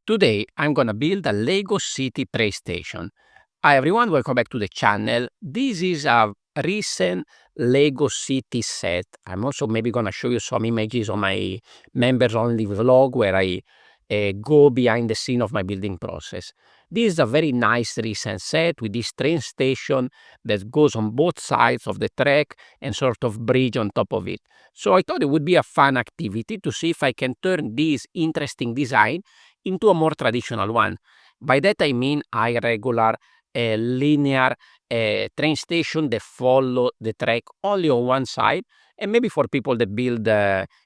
Today, I'm gonna build a Lego City train station. Hi everyone, welcome back to the channel. This is a recent Lego City set. I'm also maybe gonna show you some images on my members only vlog where I go behind the scene of my building process. This is a very nice recent set with this train station that goes on both sides of the track and sort of bridge on top of it. So I thought it would be a fun activity to see if I can turn this interesting design into a more traditional one. By that I mean a regular linear train station that follow the track only on one side, and maybe for people that build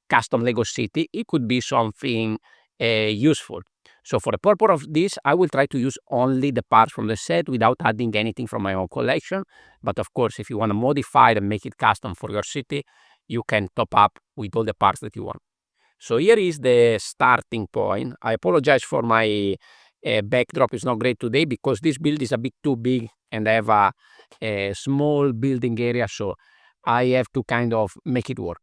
custom Lego City, it could be something useful. So for the purpose of this, I will try to use only the parts from the set without adding anything from my own collection. But of course, if you want to modify it and make it custom for your city, you can top up with all the parts that you want. So here is the starting point. I apologize for my backdrop is not great today because this build is a bit too big and I have a small building area, so I have to kind of make it work.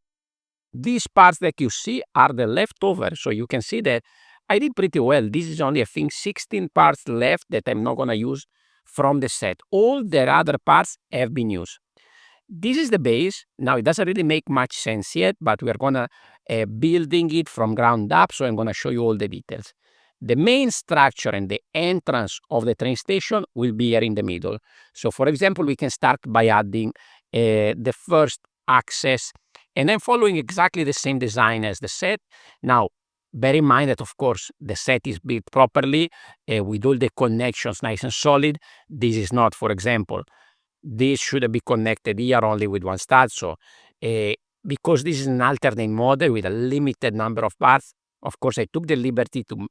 These parts that you see are the leftovers, so you can see that I did pretty well. This is only, I think, 16 parts left that I'm not going to use from the set. All the other parts have been used. This is the base. Now, it doesn't really make much sense yet, but we are going to building it from ground up, so I'm going to show you all the details. The main structure and the entrance of the train station will be here in the middle. So, for example, we can start by adding the first access, and I'm following exactly the same design as the set. Now, bear in mind that, of course, the set is built properly with all the connections nice and solid. This is not, for example, this should be connected here only with one stud. So because this is an alternate model with a limited number of parts, of course I took the liberty to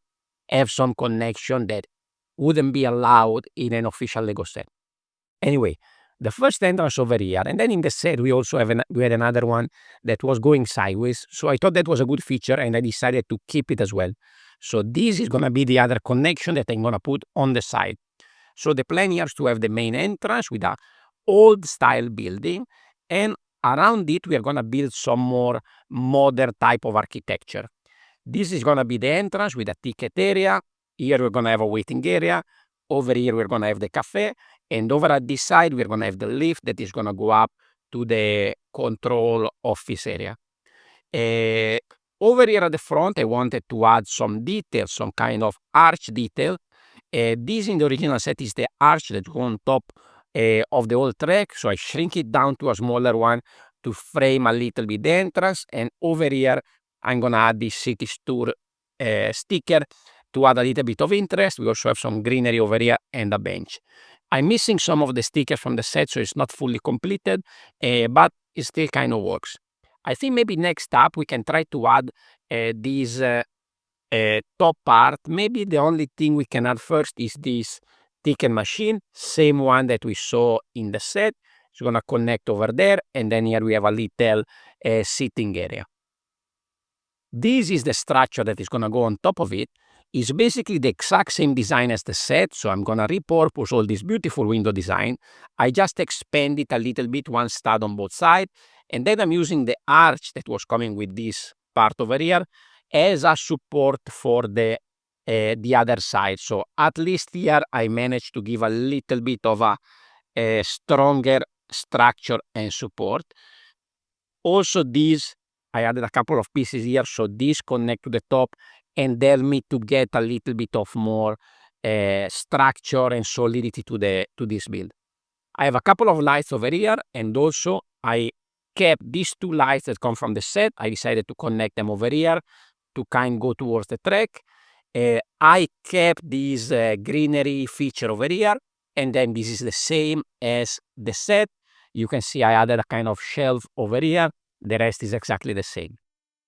have some connection that wouldn't be allowed in an official Lego set. Anyway, the first entrance over here, and then in the set we also have we had another one that was going sideways, so I thought that was a good feature and I decided to keep it as well. So this is going to be the other connection that I'm going to put on the side. So the plan here is to have the main entrance with a old style building, and around it we are going to build some more modern type of architecture. This is going to be the entrance with a ticket area. Here we're going to have a waiting area. Over here we're going to have the cafe, and over at this side we're going to have the lift that is going to go up to the control office area. Over here at the front I wanted to add some details, some kind of arch detail. This in the original set is the arch that goes on top of the old track, so I shrink it down to a smaller one to frame a little bit the entrance, and over here I'm gonna add this city tour sticker to add a little bit of interest. We also have some greenery over here and a bench. I'm missing some of the stickers from the set, so it's not fully completed, but it still kind of works. I think maybe next up we can try to add this top part. Maybe the only thing we can add first is this ticket machine, same one that we saw in the set. It's going to connect over there, and then here we have a little sitting area. This is the structure that is going to go on top of it. It's basically the exact same design as the set, so I'm going to repurpose all this beautiful window design. I just expand it a little bit, one stud on both sides, and then I'm using the arch that was coming with this part over here as a support for the other side. So at least here I managed to give a little bit of a stronger structure and support. Also this, I added a couple of pieces here, so this connect to the top and help me to get a little bit of more structure and solidity to this build. I have a couple of lights over here, and also I kept these two lights that come from the set. I decided to connect them over here to kind of go towards the track. I kept this greenery feature over here, and then this is the same as the set. You can see I added a kind of shelf over here. The rest is exactly the same.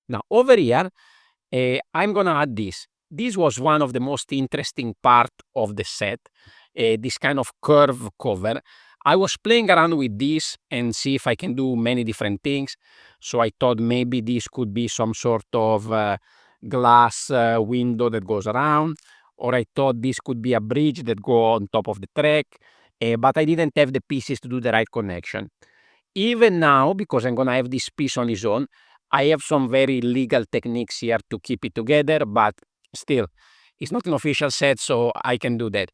Now over here, I'm gonna add this. This was one of the most interesting part of the set, this kind of curve cover. I was playing around with this and see if I can do many different things. So I thought maybe this could be some sort of glass window that goes around, or I thought this could be a bridge that go on top of the track, but I didn't have the pieces to do the right connection. Even now, because I'm gonna have this piece on its own, I have some very legal techniques here to keep it together, but still, It's not an official set, so I can do that.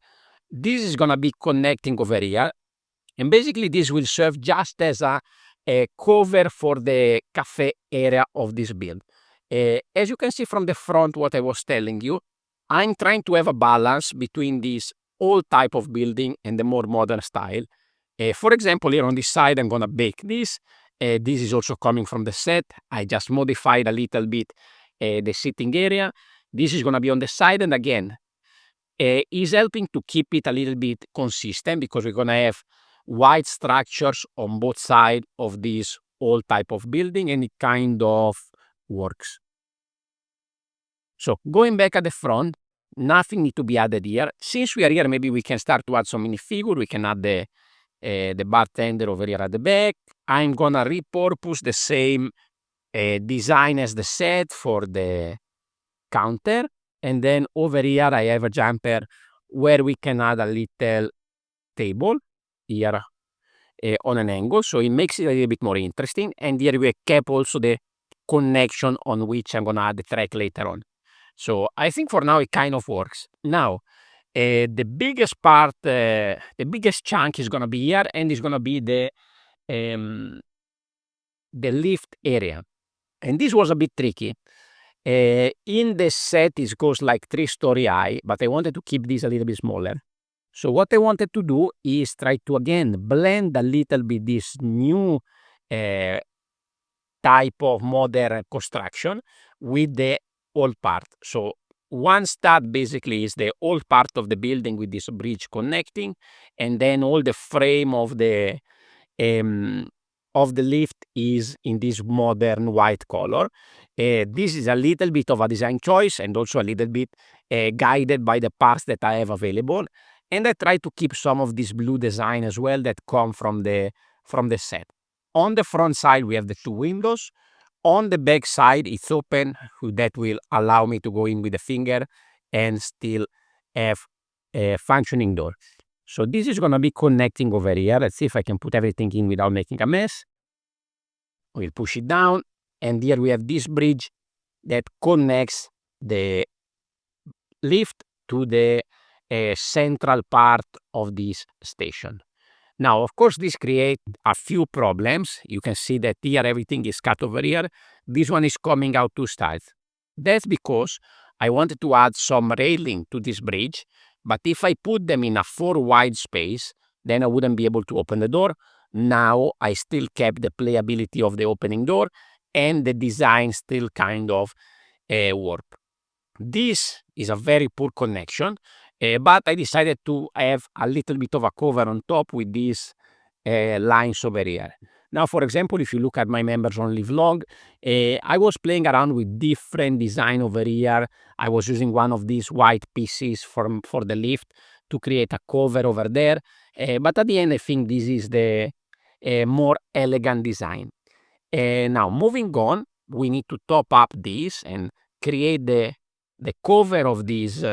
This is gonna be connecting over here, and basically this will serve just as a cover for the cafe area of this build. As you can see from the front, what I was telling you, I'm trying to have a balance between this old type of building and the more modern style. For example, here on this side, I'm gonna bake this. This is also coming from the set. I just modified a little bit the sitting area. This is gonna be on the side, and again, is helping to keep it a little bit consistent because we're gonna have white structures on both sides of this old type of building, and it kind of works. So going back at the front, nothing need to be added here. Since we are here, maybe we can start to add some minifigure. We can add the bartender over here at the back. I'm gonna repurpose the same design as the set for the counter, and then over here I have a jumper where we can add a little table here on an angle, so it makes it a little bit more interesting. And here we kept also the connection on which I'm gonna add the track later on. So I think for now it kind of works. Now the biggest part, the biggest chunk is gonna be here, and it's gonna be the lift area. And this was a bit tricky. In the set it goes like 3-story high, but I wanted to keep this a little bit smaller. So what I wanted to do is try to again blend a little bit this new type of modern construction with the old part. So one stud basically is the old part of the building with this bridge connecting, and then all the frame of the lift is in this modern white color. This is a little bit of a design choice and also a little bit guided by the parts that I have available. And I try to keep some of this blue design as well that come from the set. On the front side, we have the 2 windows. On the back side, it's open. That will allow me to go in with the finger and still have a functioning door. So this is gonna be connecting over here. Let's see if I can put everything in without making a mess. We'll push it down, and here we have this bridge that connects the lift to the central part of this station. Now, of course, this creates a few problems. You can see that here everything is cut over here. This one is coming out 2 sides. That's because I wanted to add some railing to this bridge, but if I put them in a 4 wide space, then I wouldn't be able to open the door. Now I still kept the playability of the opening door, and the design still kind of work. This is a very poor connection, but I decided to have a little bit of a cover on top with these lines over here. Now, for example, if you look at my members only vlog, I was playing around with different design over here. I was using one of these white pieces for the lift to create a cover over there. But at the end, I think this is the more elegant design. Now, moving on, we need to top up this and create the cover of this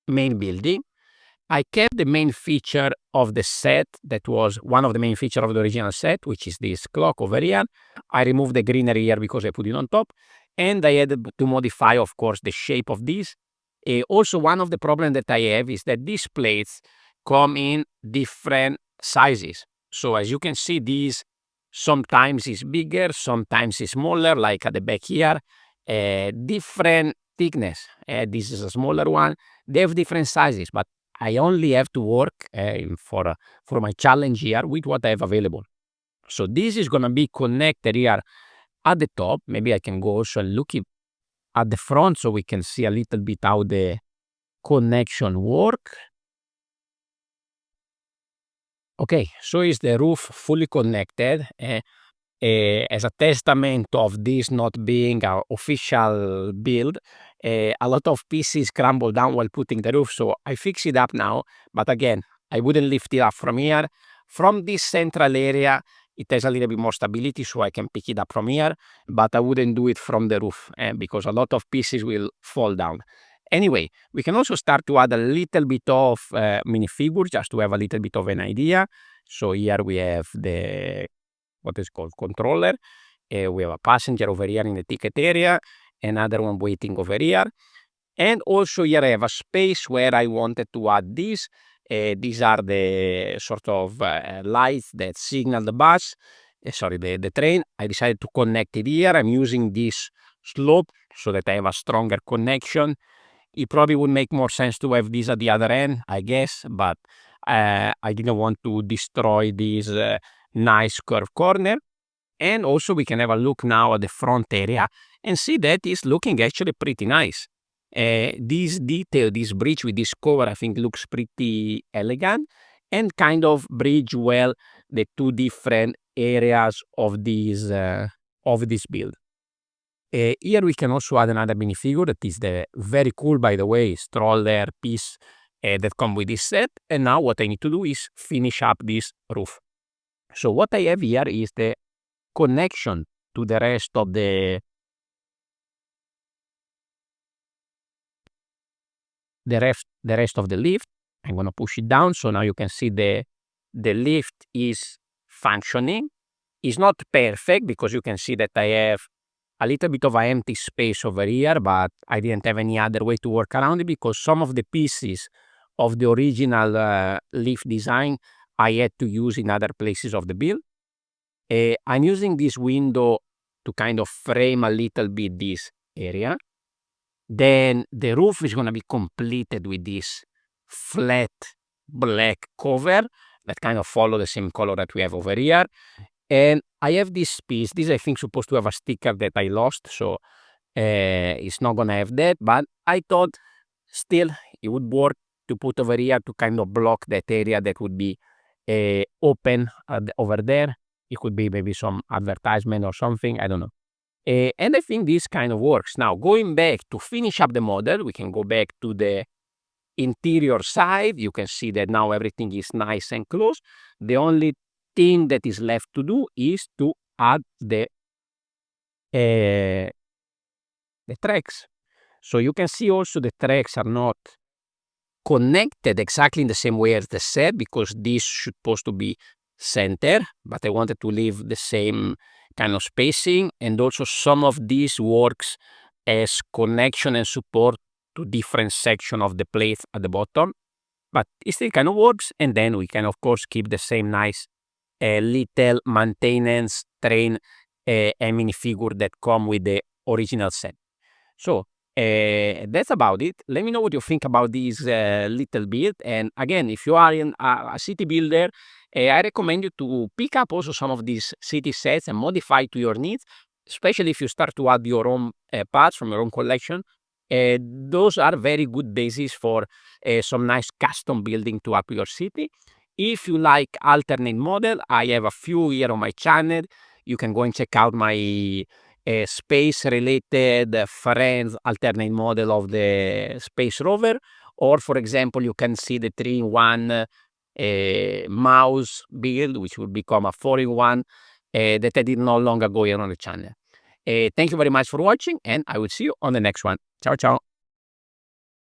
main building. I kept the main feature of the set that was one of the main features of the original set, which is this clock over here. I removed the greenery here because I put it on top, and I had to modify, of course, the shape of this. Also, one of the problems that I have is that these plates come in different sizes. So as you can see, these sometimes is bigger, sometimes is smaller, like at the back here. Different thickness. This is a smaller one. They have different sizes, but I only have to work for my challenge here with what I have available. So this is gonna be connected here at the top. Maybe I can go also and look at the front so we can see a little bit how the connection work. Okay, so is the roof fully connected? As a testament of this not being an official build, a lot of pieces crumbled down while putting the roof, so I fix it up now. But again, I wouldn't lift it up from here. From this central area, it has a little bit more stability, so I can pick it up from here, but I wouldn't do it from the roof because a lot of pieces will fall down. Anyway, we can also start to add a little bit of minifigure just to have a little bit of an idea. So here we have the what is called controller. We have a passenger over here in the ticket area, another one waiting over here. And also here I have a space where I wanted to add this. These are the sort of lights that signal the bus, sorry, the train. I decided to connect it here. I'm using this slope so that I have a stronger connection. It probably would make more sense to have this at the other end, I guess, but I didn't want to destroy this nice curved corner. And also we can have a look now at the front area and see that it's looking actually pretty nice. This detail, this bridge with this cover, I think looks pretty elegant and kind of bridge well the two different areas of this build. Here we can also add another minifigure that is the very cool, by the way, stroller piece that come with this set. And now what I need to do is finish up this roof. So what I have here is the connection to the rest of the rest of the lift. I'm going to push it down, so now you can see the lift is functioning. It's not perfect because you can see that I have a little bit of an empty space over here, but I didn't have any other way to work around it because some of the pieces of the original lift design I had to use in other places of the build. I'm using this window to kind of frame a little bit this area. Then the roof is going to be completed with this flat black cover that kind of follow the same color that we have over here. And I have this piece. This I think supposed to have a sticker that I lost, so it's not going to have that. But I thought still it would work to put over here to kind of block that area that would be open over there. It could be maybe some advertisement or something, I don't know. And I think this kind of works. Now, going back to finish up the model, we can go back to the interior side. You can see that now everything is nice and close. The only thing that is left to do is to add the tracks. So you can see also the tracks are not connected exactly in the same way as the set because this should supposed to be center, but I wanted to leave the same kind of spacing, and also some of this works as connection and support to different section of the plate at the bottom, but it still kind of works. And then we can of course keep the same nice little maintenance train and minifigure that come with the original set. So that's about it. Let me know what you think about this little build. And again, if you are in a city builder, I recommend you to pick up also some of these city sets and modify to your needs, especially if you start to add your own parts from your own collection. Those are very good basis for some nice custom building to up your city. If you like alternate model, I have a few here on my channel. You can go and check out my space related friends alternate model of the space rover, or for example you can see the 3-in-1 mouse build, which will become a 4-in-1 that I did not long ago here on the channel. Thank you very much for watching, and I will see you on the next one. Ciao ciao.